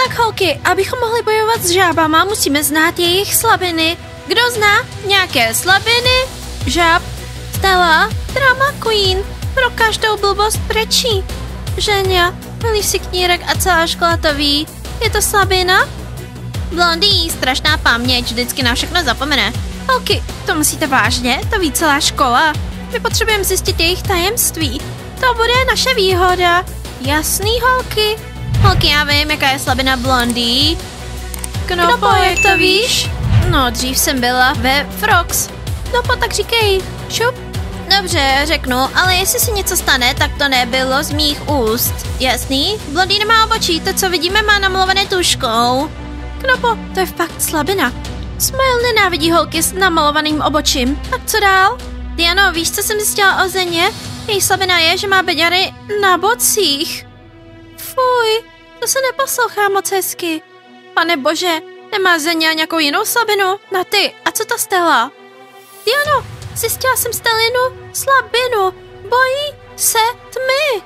Tak holky, abychom mohli bojovat s žábama, musíme znát jejich slabiny. Kdo zná nějaké slabiny? Žáb, Stella, Drama Queen, pro každou blbost prečí. Ženia, milí si knírek a celá škola to ví. Je to slabina? Blondý, strašná paměť, vždycky na všechno zapomene. Holky, to myslíte vážně? To ví celá škola. My potřebujeme zjistit jejich tajemství. To bude naše výhoda. Jasný, holky? Holky, já vím, jaká je slabina Blondý. Knopo, jak to víš? No, dřív jsem byla ve Frogs. Knopo, tak říkej. Šup. Dobře, řeknu, ale jestli si něco stane, tak to nebylo z mých úst. Jasný? Blondý nemá obočí, to, co vidíme, má namalované tuškou. Knopo, to je fakt slabina. Smile nenávidí holky s namalovaným obočím. Tak co dál? Diano, víš, co jsem zjistila o Zeně? Její slabina je, že má beďary na bocích. Fuj, to se neposlouchá moc hezky. Pane bože, nemá Zeně nějakou jinou slabinu? Na ty, a co ta Stella? Diano, zjistila jsem Stellinu slabinu. Bojí se tmy.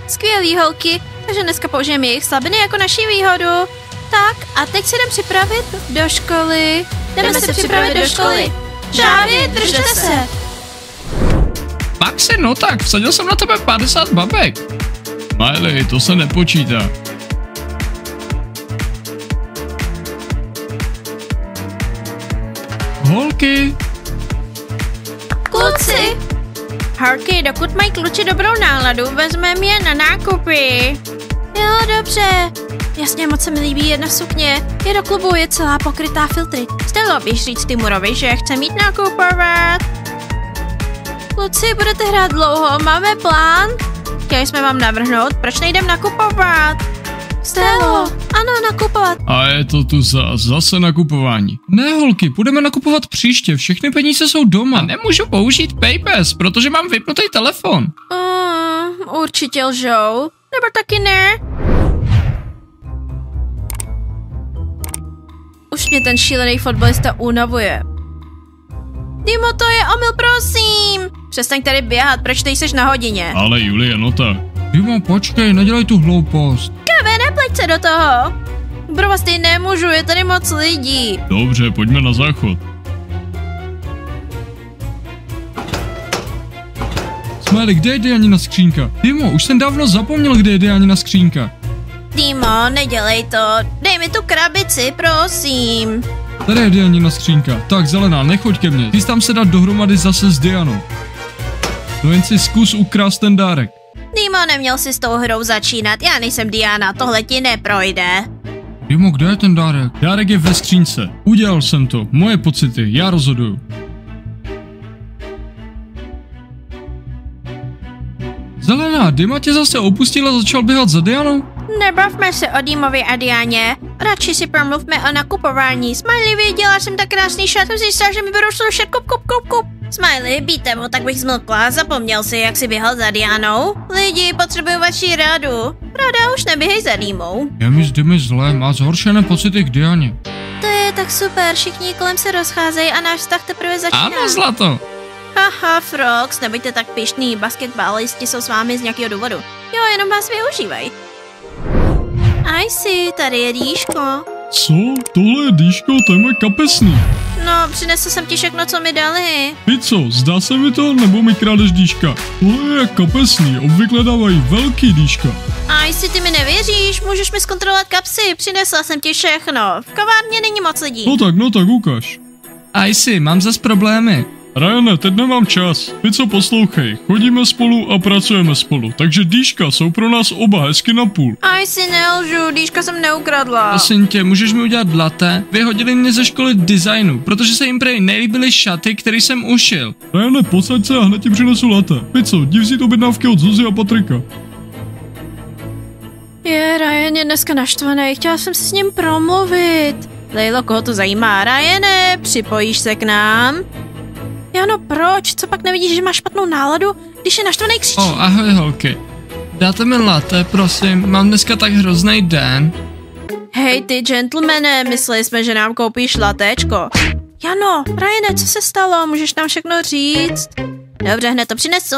Skvělý, holky. Takže dneska použijeme jejich slabiny jako naši výhodu. Tak, a teď se jdem připravit do školy. Jdeme se připravit do školy. Žáby, držte se. Maxi, no tak, vsadil jsem na tebe 50 babek. Smiley, to se nepočítá. Holky. Kluci. Holky, dokud mají kluci dobrou náladu, vezmeme je na nákupy. Jo, dobře. Jasně, moc se mi líbí jedna sukně. Je do klubu, je celá pokrytá filtry. Stella, běž říct Timurovi, že chce mít nakupovat. Kluci, budete hrát dlouho, máme plán? Chtěli jsme vám navrhnout, proč nejdem nakupovat? Stella, ano, nakupovat. A je to tu zase nakupování. Ne, holky, budeme nakupovat příště, všechny peníze jsou doma. Nemůžu použít PayPass, protože mám vypnutý telefon. Určitě lžou. Nebo taky ne? Už mě ten šílený fotbalista unavuje. Dimo, to je omyl, prosím. Přestaň tady běhat, proč ty jsi na hodině? Ale Julie, no tak. Dimo, počkej, nedělej tu hloupost. Kave, nepleť se do toho. Pro vás ty nemůžu, je tady moc lidí. Dobře, pojďme na záchod. Smiley, kde je Dianina skřínka? Dimo, už jsem dávno zapomněl, kde je Dianina skřínka. Dimo, nedělej to. Dej mi tu krabici, prosím. Tady je Dianina skřínka. Tak, zelená, nechoď ke mně. Chystám se dát dohromady zase s Dianou. No jen si zkus ukrást ten dárek. Dimo, neměl si s tou hrou začínat. Já nejsem Diana, tohle ti neprojde. Dimo, kde je ten dárek? Dárek je ve skřínce. Udělal jsem to. Moje pocity, já rozhoduju. Zelená, Dima tě zase opustil a začal běhat za Dianou? Nebavme se o Dimovi a Dianě. Radši si promluvme o nakupování. Smiley, viděla jsem tak krásný šat, jsem zjistila, že mi budou slušet kup. Smiley, bíte mu, tak bych zmlkla. Zapomněl si, jak si běhal za Dianou? Lidi, potřebuju vaši radu. Rada, už neběhej za Dimou. Je mi s Dimy zlé, má zhoršené pocity k Dianě. To je tak super, všichni kolem se rozcházejí a náš vztah teprve začíná. Ano, zlato. Haha, Frogs, nebuďte tak pyšný, basketbalisti jsou s vámi z nějakého důvodu. Jo, jenom vás využívaj. Icy, tady je dýško. Co? Tohle je dýško, to je moje kapesný. No, přinesl jsem ti všechno, co mi dali. Pico, zdá se mi to, nebo mi krádeš dýška? Tohle je kapesný, obvykle dávají velký dýška. Icy, ty mi nevěříš, můžeš mi zkontrolovat kapsy, přinesla jsem ti všechno. V kavárně není moc lidí. No tak, ukaž. Icy, mám zas problémy. Ryane, teď nemám čas. Pico, poslouchej, chodíme spolu a pracujeme spolu, takže dýška jsou pro nás oba hezky na půl. Icy, nelžu, dýška jsem neukradla. Prosím tě, můžeš mi udělat latte? Vyhodili mě ze školy designu, protože se jim prej nelíbily šaty, které jsem ušil. Ryane, posaď se a hned ti přinesu latte. Pico, jdi vzít objednávky od Zuzi a Patrika. Ryan je dneska naštvaný, chtěla jsem si s ním promluvit. Lejlo, koho to zajímá? Ryane, připojíš se k nám? Jano, proč? Co pak nevidíš, že máš špatnou náladu, když je naštvaný křičí? Ahoj holky. Dáte mi latte, prosím, mám dneska tak hrozný den. Hej ty gentlemane, mysleli jsme, že nám koupíš latéčko. Jano, Ryane, co se stalo? Můžeš nám všechno říct? Dobře, hned to přinesu.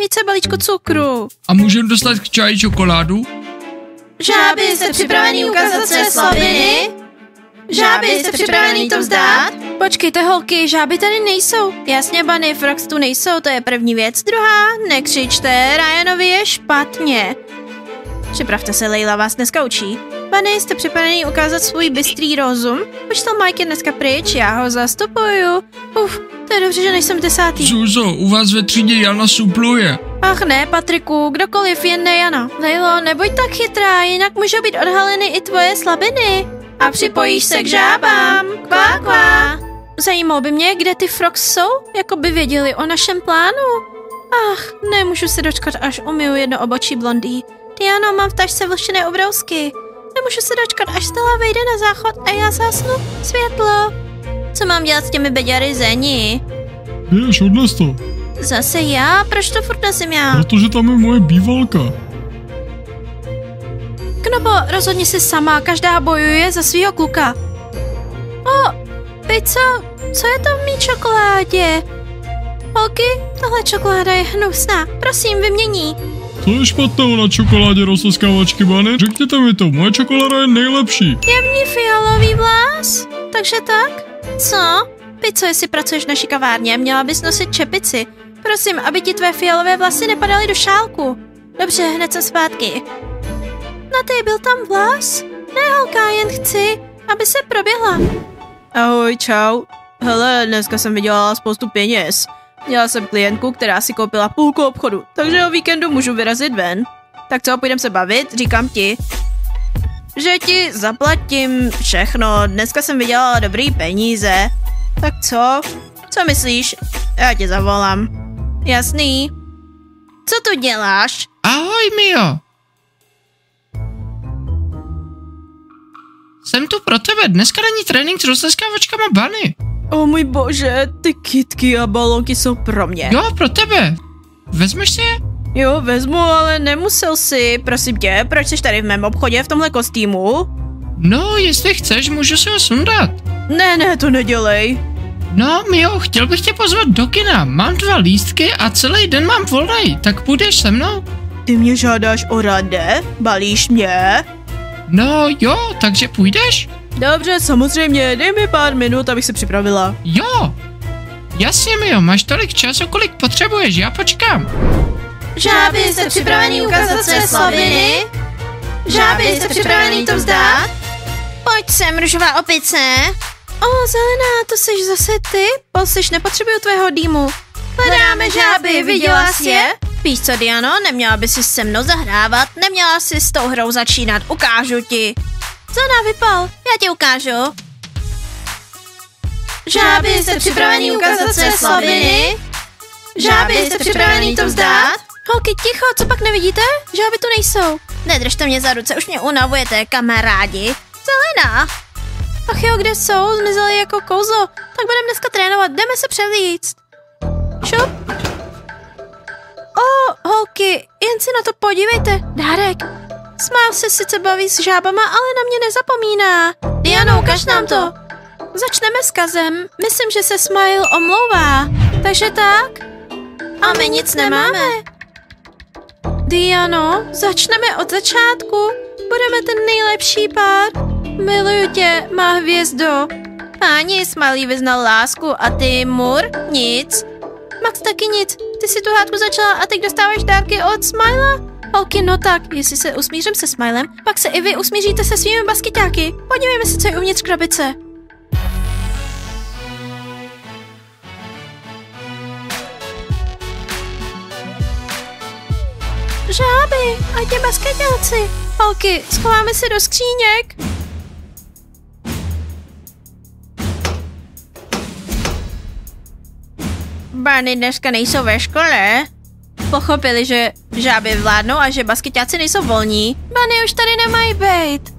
Více balíčku cukru. A můžeme dostat k čaji čokoládu? Žáby, jste připravený ukázat své slabiny? Žáby, jste připravený to vzdát? Počkejte, holky, žáby tady nejsou. Jasně, Bunny, Frogs tu nejsou, to je první věc. Druhá, nekřičte, Ryanovi je špatně. Připravte se, Layla vás dneska učí. Bunny, jste připravený ukázat svůj bystrý rozum? Učitel Mike je dneska pryč, já ho zastupuju. To je dobře, že nejsem 10. Zuzo, u vás ve třídě Jana supluje. Ach ne, Patriku, kdokoliv, jen ne Jana. Laylo, nebuď tak chytrá, jinak můžou být odhaleny i tvoje slabiny. A připojíš se k žábám. Kvá, kvá. Zajímalo by mě, kde ty Frogs jsou, jako by věděli o našem plánu. Ach, nemůžu se dočkat, až umyju jedno obočí blondý. Diano, mám v tašce vlhčené obrousky. Nemůžu se dočkat, až Stella vejde na záchod a já zhasnu světlo. Co mám dělat s těmi beďary zení? Běž, odnes to. Zase já? Proč to furt nesem já? Protože tam je moje bývalka. Knobo, rozhodni si sama, každá bojuje za svýho kluka. Pizzo, co je to v mý čokoládě? Holky, tohle čokoláda je hnusná, prosím, vymění. Co je špatného na čokoládě rozseskávačky, Bunny? Řekněte mi to, moje čokoláda je nejlepší. Je v ní fialový vlas? Takže tak? Co? Pizzo, jestli pracuješ v naší kavárně, měla bys nosit čepici. Prosím, aby ti tvé fialové vlasy nepadaly do šálku. Dobře, hned jsem zpátky. Na ty, byl tam vlas? Ne, holka, jen chci, aby se proběhla. Ahoj, čau. Hele, dneska jsem vydělala spoustu peněz. Měla jsem klientku, která si koupila půlku obchodu, takže o víkendu můžu vyrazit ven. Tak co, půjdem se bavit? Říkám ti, že ti zaplatím všechno. Dneska jsem vydělala dobrý peníze. Tak co? Co myslíš? Já tě zavolám. Jasný. Co tu děláš? Ahoj, Mio. Jsem tu pro tebe, dneska není trénink s rozseskávačkama Bunny. O můj bože, ty kytky a balónky jsou pro mě. Jo, pro tebe. Vezmeš si je? Jo, vezmu, ale nemusel si. Prosím tě, proč jsi tady v mém obchodě v tomhle kostýmu? No, jestli chceš, můžu si ho sundat. Ne, to nedělej. No, Mio, chtěl bych tě pozvat do kina. Mám 2 lístky a celý den mám volnej, tak půjdeš se mnou? Ty mě žádáš o rande? Balíš mě? No jo, takže půjdeš? Dobře, samozřejmě, dej mi pár minut, abych se připravila. Jo, jasně, Mio, máš tolik času, kolik potřebuješ, já počkám. Žáby, jste připravený ukázat své slabiny? Žáby, jste připravený to vzdát? Pojď sem, růžová opice. Zelená, to jsi zase ty? Poslyš, nepotřebuju tvého dýmu. Hledáme žáby, viděla jsi je? Víš co, Diano, neměla by si se mnou zahrávat, neměla si s tou hrou začínat, ukážu ti. Zelená, vypal, já ti ukážu. Žáby, jste připravený ukázat své slabiny? Žáby, jste připravený to vzdát? Holky, ticho, co pak nevidíte? Žáby tu nejsou. Nedržte mě za ruce, už mě unavujete, kamarádi. Zelená. Ach jo, kde jsou? Zmizely jako kouzlo. Tak budeme dneska trénovat, jdeme se převlíct. Šup. Holky, jen si na to podívejte. Dárek. Smile se sice baví s žábama, ale na mě nezapomíná. Diano, ukaž nám to. Začneme s Kazem. Myslím, že se Smile omlouvá. Takže tak. A my nic nemáme. Diano, začneme od začátku. Budeme ten nejlepší pár. Miluju tě, má hvězdo. Páni, Smiley vyznal lásku a ty, Mur, nic. Max taky nic. Ty si tu hádku začala a teď dostáváš dárky od Smila? Holky, no tak, jestli se usmířím se Smilem, pak se i vy usmíříte se svými baskyťáky. Podívejme se, co je uvnitř krabice. Žáby a tě baskyťáci. Holky, schováme se do skříněk. Barny dneska nejsou ve škole. Pochopili, že žáby vládnou a že baskyťáci nejsou volní. Barny už tady nemají bejt.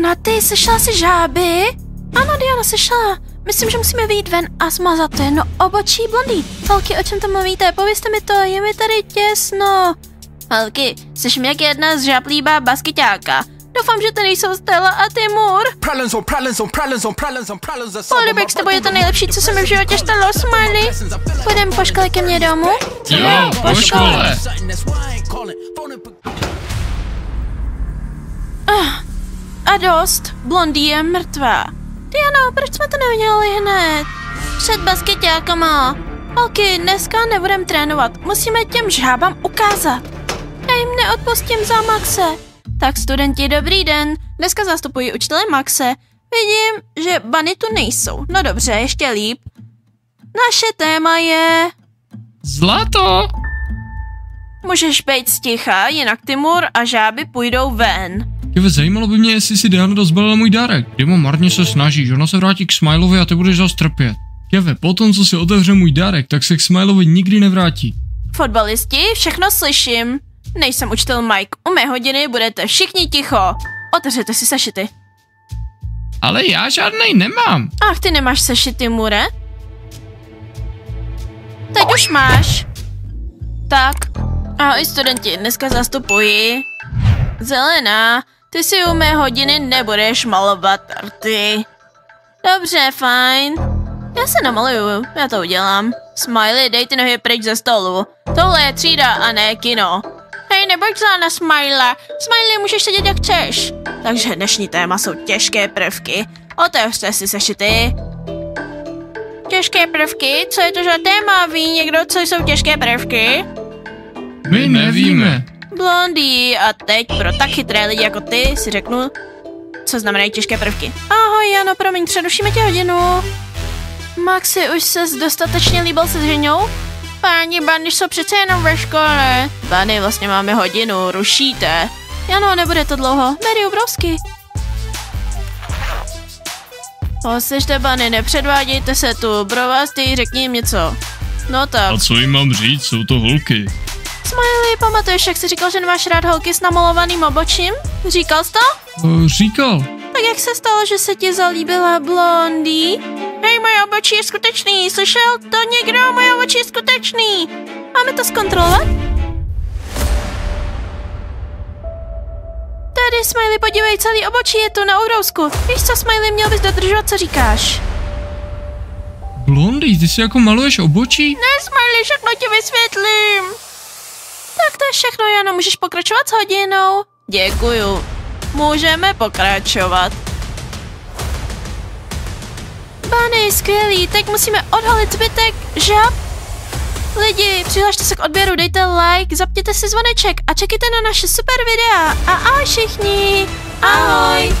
No ty, sešla si žáby? Ano, Diana, sešla. Myslím, že musíme vyjít ven a smazat to jedno obočí blondý. Holky, o čem to mluvíte? Povězte mi to, je mi tady těsno. Holky, jsi mi jak jedna z žaplíba baskyťáka. Doufám, že to nejsou Stella a Timur. Polibek, s tebou je to nejlepší, co se mi v životě stalo, Smiley. Půjdeme po škole ke mně domů? Jo, po škole. A dost, Blondie je mrtvá. Diano, proč jsme to neudělali hned? Před basketákama. Holky, dneska nebudem trénovat, musíme těm žábám ukázat. Já jim neodpustím za Maxe. Tak studenti, dobrý den, dneska zastupuji učitele Maxe. Vidím, že Bunny tu nejsou. No dobře, ještě líp. Naše téma je... Zlato! Můžeš být sticha, jinak Timur a žáby půjdou ven. Keve, zajímalo by mě, jestli si Diana rozbalila můj dárek. Dimo, marně se snažíš, ona se vrátí k Smilovi a ty budeš zas trpět. Keve, potom, co si otevře můj dárek, tak se k Smilovi nikdy nevrátí. Fotbalisti, všechno slyším. Nejsem učitel Mike, u mé hodiny budete všichni ticho. Otevřete si sešity. Ale já žádnej nemám. Ach, ty nemáš sešity, Mure? Teď už máš. Tak, ahoj studenti, dneska zastupuji. Zelená, ty si u mé hodiny nebudeš malovat rty. Dobře, fajn. Já se namaluju, já to udělám. Smiley, dej ty nohy pryč ze stolu. Tohle je třída a ne kino. Hej, nebuď zlá na Smiley. Smiley, můžeš sedět jak chceš. Takže dnešní téma jsou těžké prvky. Otevřte si sešity. Těžké prvky? Co je to za téma? Ví někdo, co jsou těžké prvky? My nevíme. Blondie, a teď pro tak chytré lidi jako ty si řeknu, co znamenají těžké prvky. Ahoj, Jano, promiň, přerušíme tě hodinu. Maxi, už ses dostatečně líbil se ženou? Páni, Bunny jsou přece jenom ve škole. Bunny, vlastně máme hodinu, rušíte. Jano, nebude to dlouho, Mary obrovsky. Poslyšte, Bunny, nepředvádějte se tu, pro vás ty řekni jim něco. No tak. A co jim mám říct, jsou to holky. Smiley, pamatuješ, jak jsi říkal, že nemáš rád holky s namalovaným obočím? Říkal jsi to? Říkal. Tak jak se stalo, že se ti zalíbila Blondie? Hej, moje obočí je skutečný, slyšel to někdo? Moje obočí je skutečný. Máme to zkontrolovat? Tady, Smiley, podívej, celý obočí je tu na ubrousku. Víš co, Smiley, měl bys dodržovat, co říkáš. Blondie, ty si jako maluješ obočí? Ne, Smiley, všechno ti vysvětlím. Tak to je všechno, Jano, můžeš pokračovat s hodinou? Děkuju. Můžeme pokračovat. Bunny, skvělý, teď musíme odhalit zbytek žab. Lidi, přihlašte se k odběru, dejte like, zapněte si zvoneček a čekejte na naše super videa. A ahoj všichni. Ahoj.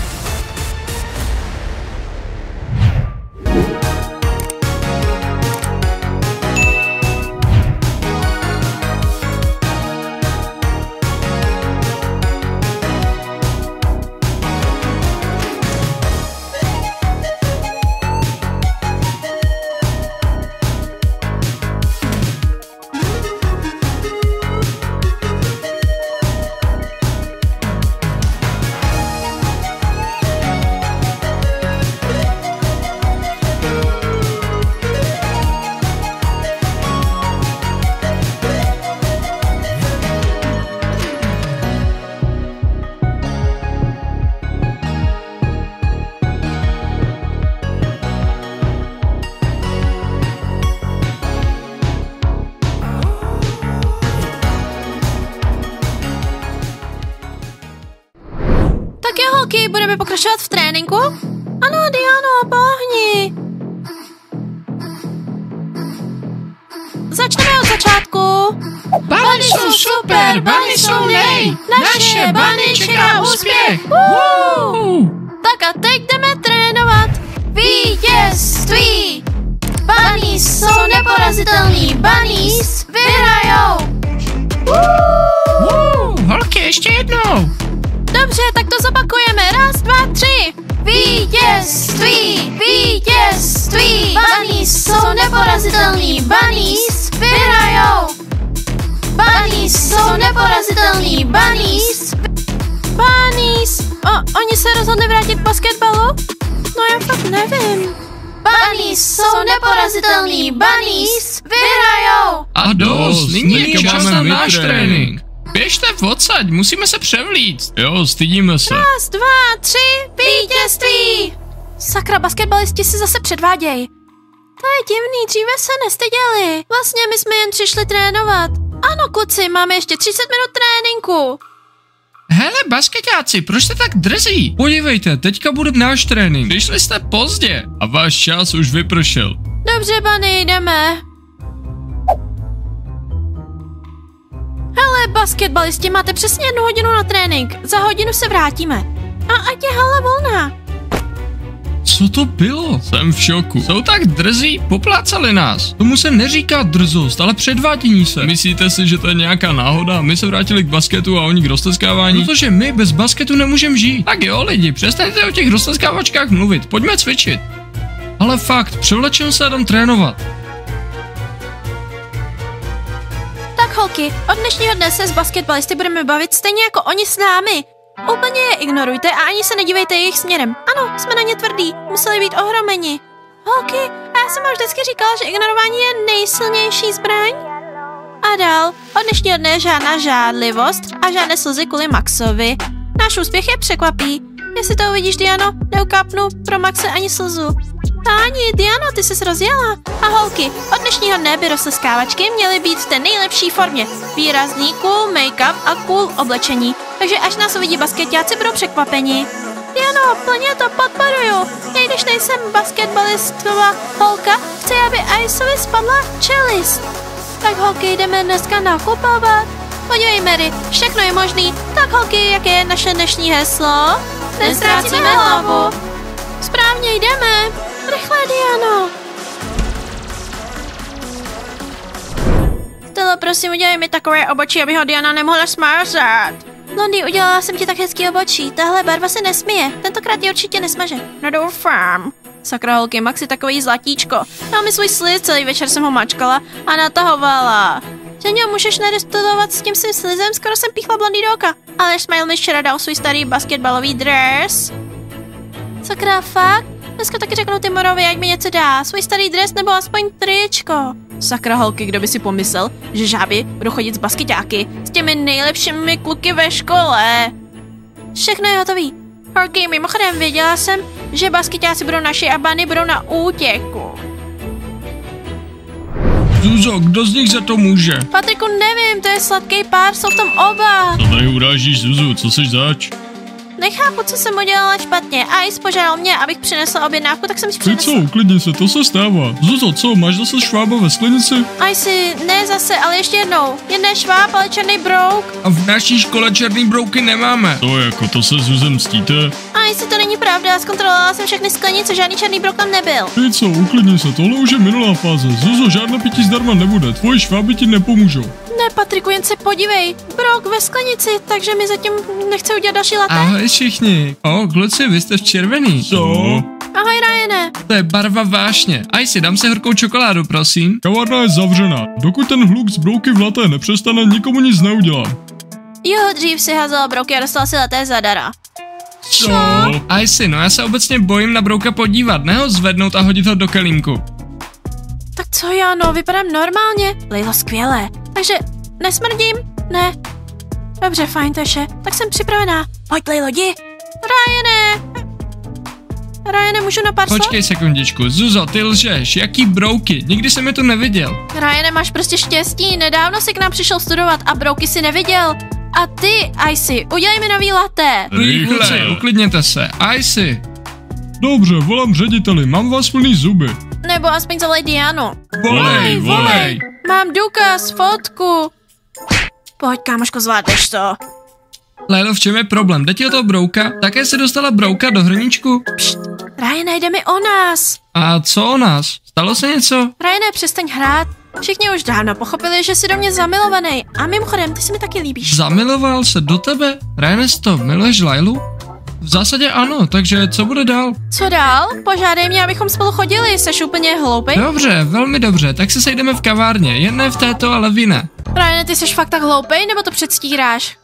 Holky, budeme pokračovat v tréninku? Ano, Diano, pohni. Začneme od začátku. Bunny jsou super, Bunny jsou nej. Naše Bunny čeká úspěch. Tak a teď jdeme trénovat. Vítězství. Bunnies jsou neporazitelný. Bunnies vyhrajou. Holky, ještě jednou. Dobře, tak to zopakujeme. 1, 2, 3. Vítězství! Vítězství! Bunnies jsou neporazitelný. Bunnies vyhrajou. Bunnies jsou neporazitelný. Bunnies. Oni se rozhodli vrátit k basketbalu? No já fakt nevím. Bunnies jsou neporazitelný. Bunnies vyhrajou. A dost, nyní je čas na náš trénink. Běžte odsaď, musíme se převlít. Jo, stydíme se. 1, 2, 3, vítězství! Sakra, basketbalisti si zase předváděj. To je divný, dříve se nestyděli. Vlastně my jsme jen přišli trénovat. Ano, kluci, máme ještě 30 minut tréninku. Hele, basketáci, proč jste tak drzí? Podívejte, teďka bude náš trénink. Přišli jste pozdě a váš čas už vypršel. Dobře, Bunny, jdeme. Hele, basketbalisti, máte přesně 1 hodinu na trénink. Za hodinu se vrátíme. A ať je hala volná. Co to bylo? Jsem v šoku. Jsou tak drzí, poplácali nás. Tomu se neříká drzost, ale předvádění se. Myslíte si, že to je nějaká náhoda? My se vrátili k basketu a oni k rozteskávání? Protože my bez basketu nemůžeme žít. Tak jo, lidi, přestaňte o těch rozteskávačkách mluvit, pojďme cvičit. Ale fakt, převlečem se a jdem trénovat. Tak holky, od dnešního dne se s basketbalisty budeme bavit stejně jako oni s námi. Úplně je ignorujte a ani se nedívejte jejich směrem. Ano, jsme na ně tvrdí, museli být ohromeni. Holky, a já jsem vám vždycky říkala, že ignorování je nejsilnější zbraň. A dál, od dnešního dne žádná žádlivost a žádné slzy kvůli Maxovi. Náš úspěch je překvapí. Jestli to uvidíš, Diano, neukápnu pro Maxe ani slzu. Páni, Diano, ty ses rozjela. A holky, od dnešního dne by rozteskávačky měly být v té nejlepší formě. Výrazný, cool make-up a cool oblečení. Takže až nás uvidí basketáci, budou překvapeni. Diano, plně to podporuju. I když nejsem basketbalistová holka, chci, aby Iceovi spadla čelist. Tak holky, jdeme dneska nakupovat. Podívej, Mary, všechno je možný. Tak holky, jaké je naše dnešní heslo? Neztrácíme hlavu. Správně, jdeme. Rychle, Diano. Stella, prosím, udělej mi takové obočí, aby ho Diana nemohla smázat. Blondie, udělala jsem ti tak hezký obočí. Tahle barva se nesměje. Tentokrát ji určitě nesmaže. No doufám. Sakra holky, Max je takový zlatíčko. Dal mi svůj sliz, celý večer jsem ho mačkala a natahovala. Ženio, můžeš nerestudovat s tím svým slizem? Skoro jsem píchla Blondie do oka. Ale Smile mi včera dal svůj starý basketbalový dres. Sakra, fakt? Dneska taky řeknu Timorovi, ať mi něco dá. Svůj starý dres nebo aspoň tričko. Sakra holky, kdo by si pomyslel, že žáby budou chodit s basketáky, s těmi nejlepšími kluky ve škole. Všechno je hotový. Holky, mimochodem věděla jsem, že basketáci budou naši a Bunny budou na útěku. Zuzo, kdo z nich za to může? Patriku, nevím, to je sladký pár, jsou v tom oba. Co tady urážíš, Zuzu, co jsi zač? Nechápu, co jsem udělala špatně. Ice požádal mě, abych přinesla objednávku, tak jsem si Ty přinesla. co, uklidni se, to se stává. Zuzo, co, máš zase švába ve sklenici? Ice, ne zase, ale ještě jednou. Jedné šváb, ale černý brouk. A v naší škole černý brouky nemáme. To jako, to se Zuzem mstíte? Ice, to není pravda, zkontrolovala jsem všechny sklenice, žádný černý brouk tam nebyl. Ty co, uklidni se, tohle už je minulá fáze. Zuzo, žádné pití zdarma nebude, tvoje šváby ti nepomůžou. Ne, Patriku, jen se podívej. Brouk ve sklenici, takže mi zatím nechce udělat další latte. Ahoj všichni. O, kluci, vy jste v červený. Co? Ahoj, Ryane. To je barva vášně. Ajsi, dám si horkou čokoládu, prosím. Kavárna je zavřená. Dokud ten hluk z brouky v latte nepřestane, nikomu nic neudělám. Jo, dřív si házela brouky a dostala si latte zadara. Co? Ajsi, no já se obecně bojím na brouka podívat, ne ho zvednout a hodit ho do kelímku. Tak co já, no, vypadám normálně. Lejlo, skvěle. Takže nesmrdím? Ne. Dobře, fajn, to je vše. Tak jsem připravená. Pojď, Lejlo, jdi. Ryane, můžu na pár slov? Počkej sekundičku, Zuzo, ty lžeš, jaký brouky, nikdy jsem je tu neviděl. Ryane, máš prostě štěstí, nedávno si k nám přišel studovat a brouky si neviděl. A ty, Icy, udělej mi nový latte. Kluci, uklidněte se, Ajsi. Dobře, volám řediteli, mám vás plný zuby. Nebo aspoň zavolej Dianu. Volej, volej. Mám důkaz, fotku. Pojď, kámoško, zvládneš to. Lélo, v čem je problém? Jde ti o toho brouka? Také se dostala brouka do hrníčku? Ryane, jde mi o nás. A co o nás? Stalo se něco? Ryane, přestaň hrát. Všichni už dávno pochopili, že jsi do mě zamilovaný. A mimochodem, ty si mi taky líbíš. Zamiloval se do tebe? Ryanesto, miluješ Lailu? V zásadě ano, takže co bude dál? Co dál? Požádej mě, abychom spolu chodili, jsi úplně hloupej. Dobře, velmi dobře, tak se sejdeme v kavárně, jen ne v této, ale v jiné. Ryane, ty jsi fakt tak hloupej, nebo to předstíráš?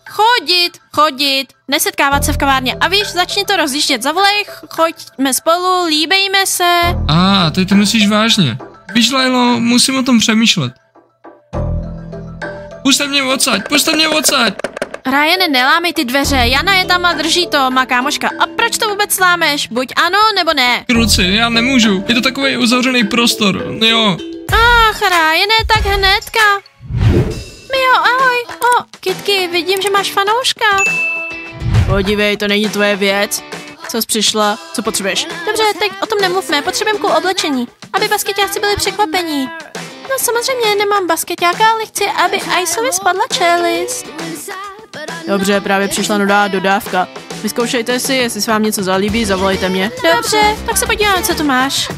Chodit, nesetkávat se v kavárně. A víš, začni to rozjíždět, zavolej, choďme spolu, líbejme se. A, ty to myslíš vážně. Víš, Lailo, musím o tom přemýšlet. Puste mě odsaď. Ryane, nelámej ty dveře, Jana je tam a drží to, má kámoška. A proč to vůbec lámeš? Buď ano, nebo ne? Kruci, já nemůžu, je to takový uzavřený prostor, jo. Ach, Ryane, tak hnedka. Mio, ahoj. O, Kitky, vidím, že máš fanouška. Podívej, to není tvoje věc. Co jsi přišla? Co potřebuješ? Dobře, teď o tom nemluvme, potřebujeme cool oblečení, aby basketáci byli překvapení. No samozřejmě nemám basketáka, ale chci, aby Iceovi spadla čelist. Dobře, právě přišla nová dodávka. Vyzkoušejte si, jestli se vám něco zalíbí, zavolejte mě. Dobře, tak se podíváme, co tu máš.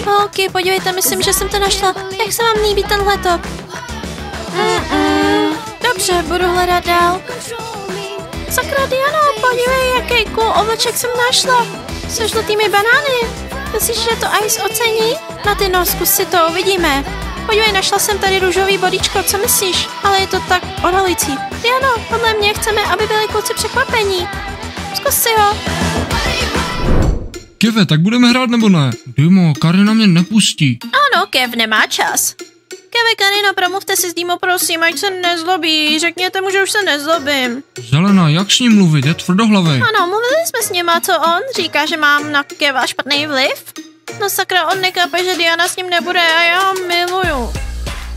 Holky, podívejte, myslím, že jsem to našla. Jak se vám líbí tenhle top? Dobře, budu hledat dál. Sakra, Diano, podívej, jaký cool obleček jsem našla. Se žlutými banány. Myslíš, že to Ice ocení? Na ty no, zkus si to, uvidíme. Podívej, našla jsem tady růžový bodíčko, co myslíš? Ale je to tak odhalující. Diano, podle mě chceme, aby byli kluci překvapení. Zkus si ho. Keve, tak budeme hrát nebo ne? Dimo, Karina mě nepustí. Ano, Kev nemá čas. Keve, Karino, promluvte si s Dimo, prosím, ať se nezlobí. Řekněte mu, že už se nezlobím. Zelena, jak s ním mluvit? Je tvrdohlavej. Ano, mluvili jsme s ním a co on? Říká, že mám na Keva špatný vliv? No sakra, on nechápe, že Diana s ním nebude a já ho miluju.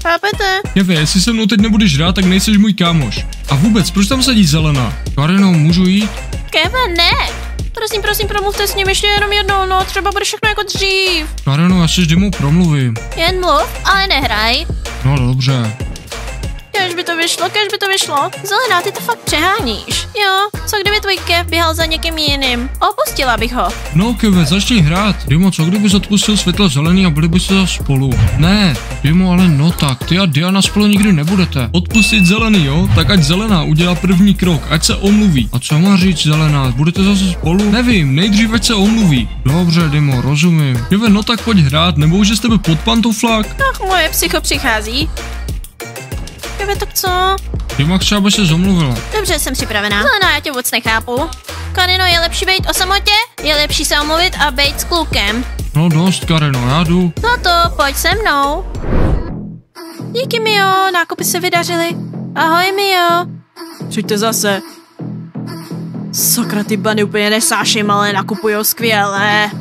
Chápete? Keve, jestli se mnou teď nebudeš hrát, tak nejseš můj kámoš. A vůbec, proč tam sedí Zelena? Karino, můžu jít? Keve, ne! Prosím, promluvte s ním ještě jenom jednou, no, třeba bude všechno jako dřív. Karino, já si s Dimou promluvím. Jen mluv, ale nehraj. No dobře. Kež by to vyšlo. Zelená, ty to fakt přeháníš. Jo, co kdyby tvůj Kev běhal za někým jiným? Opustila bych ho. No Keve, začni hrát. Dimo, co kdybys odpustil světlo zelený a byli byste zase spolu? Ne, Dimo, ale no tak, ty a Diana spolu nikdy nebudete. Odpustit zelený, jo? Tak ať Zelená udělá první krok, ať se omluví. A co má říct Zelená, budete zase spolu? Nevím, nejdřív ať se omluví. Dobře, Dimo, rozumím. Keve, no tak pojď hrát, nebo už je z tebe pod pantoflák? Ach, moje psycho přichází. Keve, tak co? Dima chce, aby se zomluvila. Dobře, jsem připravená. Zelená, já tě vůbec nechápu. Karino, je lepší být o samotě? Je lepší se omluvit a být s klukem. No dost, Karino, já jdu. No to, pojď se mnou. Díky, Mio, nákupy se vydařily. Ahoj, Mio. Přijďte zase. Sakra, ty bany úplně nesáším, ale nakupujou skvěle.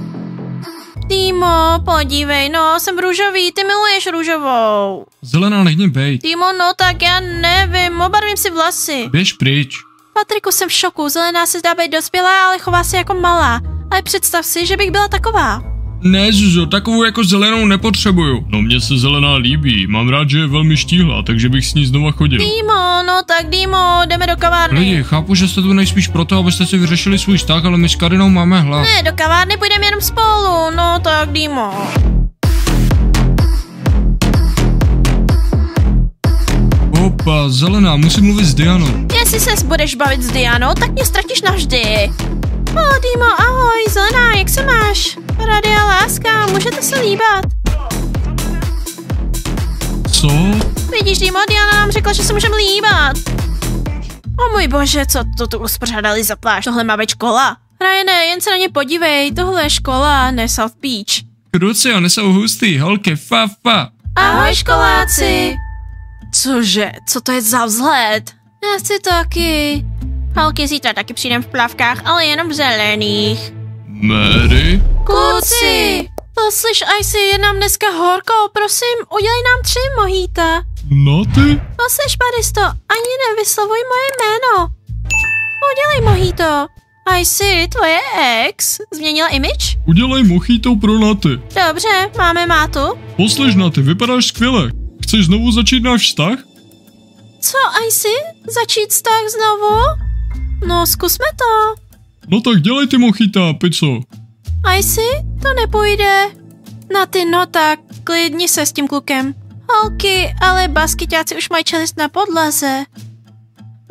Dimo, podívej, no, jsem růžový, ty miluješ růžovou. Zelená, nech mě bejt. Dimo, no tak já nevím, obarvím si vlasy. Běž pryč. Patriku, jsem v šoku, Zelená se zdá být dospělá, ale chová se jako malá. Ale představ si, že bych byla taková. Ne, Zuzo, takovou jako Zelenou nepotřebuju. No mně se Zelená líbí, mám rád, že je velmi štíhlá, takže bych s ní znova chodil. Dimo, no tak Dimo, jdeme do kavárny. Lidi, chápu, že jste tu nejspíš proto, abyste si vyřešili svůj vztah, ale my s Karinou máme hlad. Ne, do kavárny půjdeme jenom spolu, no tak Dimo. Opa, Zelená, musím mluvit s Dianou. Jestli se budeš bavit s Dianou, tak mě ztratíš navždy. Dimo, ahoj, Zelená, jak se máš? Rady a láska, můžete se líbat. Co? Vidíš, Dimo, Diana nám řekla, že se můžeme líbat. O můj bože, co to tu uspořádali za pláž? Tohle má být škola. Ryane, jen se na ně podívej, tohle je škola, ne South Beach. Kruci, oni jsou hustý, holky, fa. Ahoj, školáci. Cože, co to je za vzhled? Já chci taky. Holky, zítra taky přijdem v plavkách, ale jenom v zelených. Mary? Kluci! Poslyš, Icy, je nám dneska horko, prosím, udělej nám 3 mojita. No ty? Poslyš, Baristo, ani nevyslovuj moje jméno. Udělej mojito. Icy, tvoje ex změnila image? Udělej mojito pro Naty. Dobře, máme mátu. Poslyš, Naty, vypadáš skvěle. Chceš znovu začít náš vztah? Co, Icy? Začít vztah znovu? No, zkusme to. No tak dělej ty mojita, pico. Icy, to nepůjde. Naty, no tak, klidni se s tím klukem. Holky, ale baskyťáci už mají čelist na podlaze.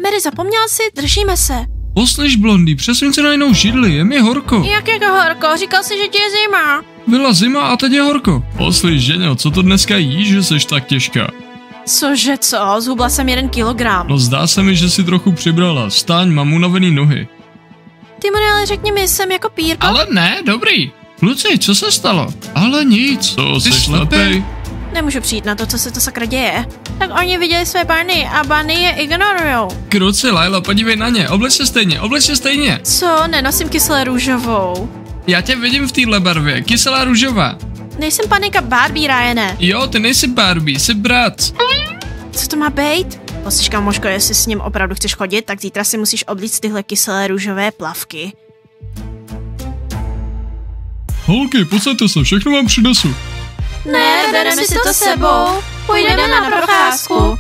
Mary, zapomněla si, držíme se. Poslyš, Blondý, přesuň se na jinou židli, je mi horko. Jak jako horko? Říkal jsi, že ti je zima. Byla zima a teď je horko. Poslyš, Ženio, co to dneska jíš, že seš tak těžká? Cože co? Zhubla jsem 1 kilogram. No zdá se mi, že si trochu přibrala. Vstaň, mám unavený nohy. Timone, ale řekni mi, jsem jako pírko? Ale ne, dobrý. Kluci, co se stalo? Ale nic. Co, jsi slepej? Nemůžu přijít na to, co se to sakra děje. Tak oni viděli své Barney a Barney je ignorujou. Kruci, Laila, podívej na ně, obleč se stejně. Co? Nenosím kyselé růžovou. Já tě vidím v téhle barvě, kyselá růžová. nejsem panika Barbie, Ryane. Jo, ty nejsi Barbie, jsi brat. Co to má být? Poslyš, kamoško, jestli s ním opravdu chceš chodit, tak zítra si musíš oblíct tyhle kyselé růžové plavky. Holky, posaďte se, všechno vám přinesu. Ne, bereme si to sebou. Půjdeme na procházku.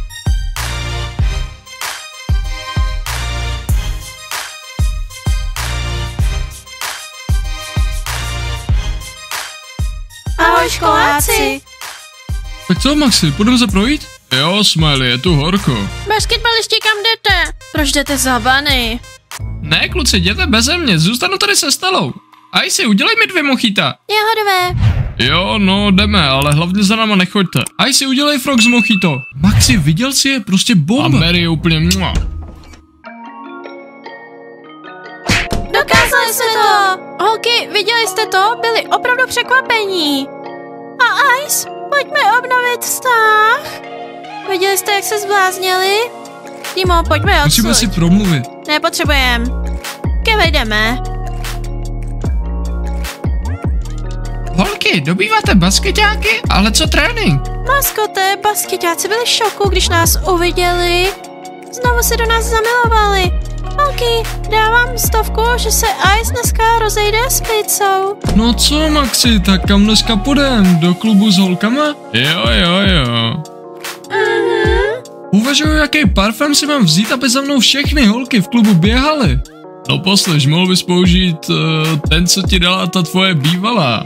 Ahoj, školáci. Tak co, Maxi, půjdeme se projít? Jo, Smiley, je tu horko. Basketbalisti, kam jdete? Proč jdete za Bunny? Ne, kluci, jděte beze mě, zůstanu tady se Stelou. Icy, udělej mi 2 mojita. Je hodové. Jo, no, jdeme, ale hlavně za náma nechoďte. Icy, udělej frog z mojito. Maxi, viděl jsi je? Prostě bomba. A Mary je úplně mua. Dokázali jsme to! Holky, viděli jste to? Byli opravdu překvapení. A Ice, pojďme obnovit vztah. Viděli jste, jak se zbláznili? Timo, pojďme odsud. Musíme si promluvit. Nepotřebujeme. Kevej, jdeme. Holky, dobýváte baskeťáky, ale co trénink? Maskote, baskeťáci byli v šoku, když nás uviděli. Znovu se do nás zamilovali. Holky, dávám 100, že se Ice dneska rozejde s pizzou. No co, Maxi, tak kam dneska půjdem? Do klubu s holkama? Jo. Uvažuju, jaký parfém si mám vzít, aby za mnou všechny holky v klubu běhaly. No poslyš, mohl bys použít ten, co ti dala ta tvoje bývalá.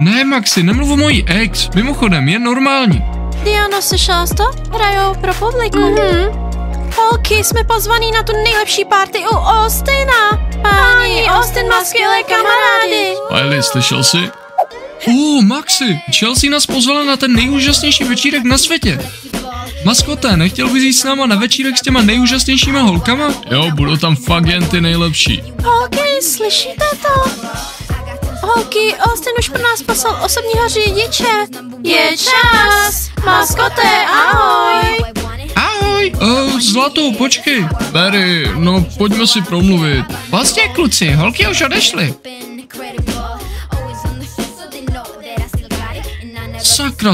Ne, Maxi, nemluv o mojí ex, mimochodem, je normální. Diana, slyšela jsi to? Hrajou pro publikum. Holky, jsme pozvaný na tu nejlepší party u Austina. Páni, Austin má skvělé kamarády. Miley, slyšel jsi? Maxi, Chelsea nás pozvala na ten nejúžasnější večírek na světě. Maskote, nechtěl bys jít s náma na večírek s těma nejúžasnějšíma holkama? Jo, budou tam fakt jen ty nejlepší. Holky, slyšíte to? Holky, Austin už pro nás poslal osobního řidiče. Je čas. Maskote, ahoj. Ahoj. Zlato, počkej. Mary, no pojďme si promluvit. Vlastně, kluci, holky už odešly.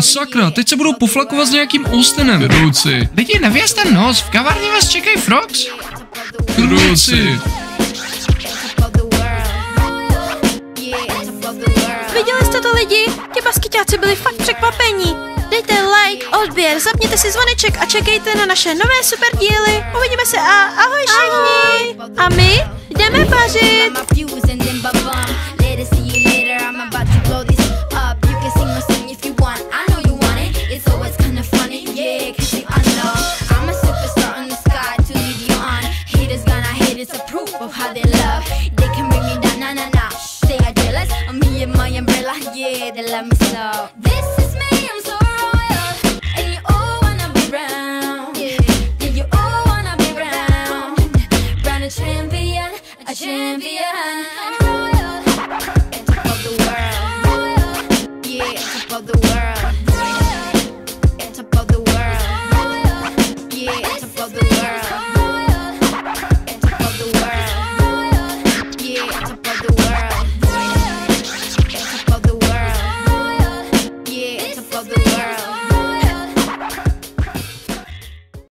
Sakra, teď se budou poflakovat s nějakým Austinem. Kruci. Lidi, nevězte nos, v kavárně vás čekají frogs. Kruci. Viděli jste to, lidi? Ti baskyťáci byli fakt překvapení. Dejte like, odběr, zapněte si zvoneček a čekejte na naše nové super díly. Uvidíme se a ahoj všichni. A my jdeme vařit. Yeah, they love me so. This is me, I'm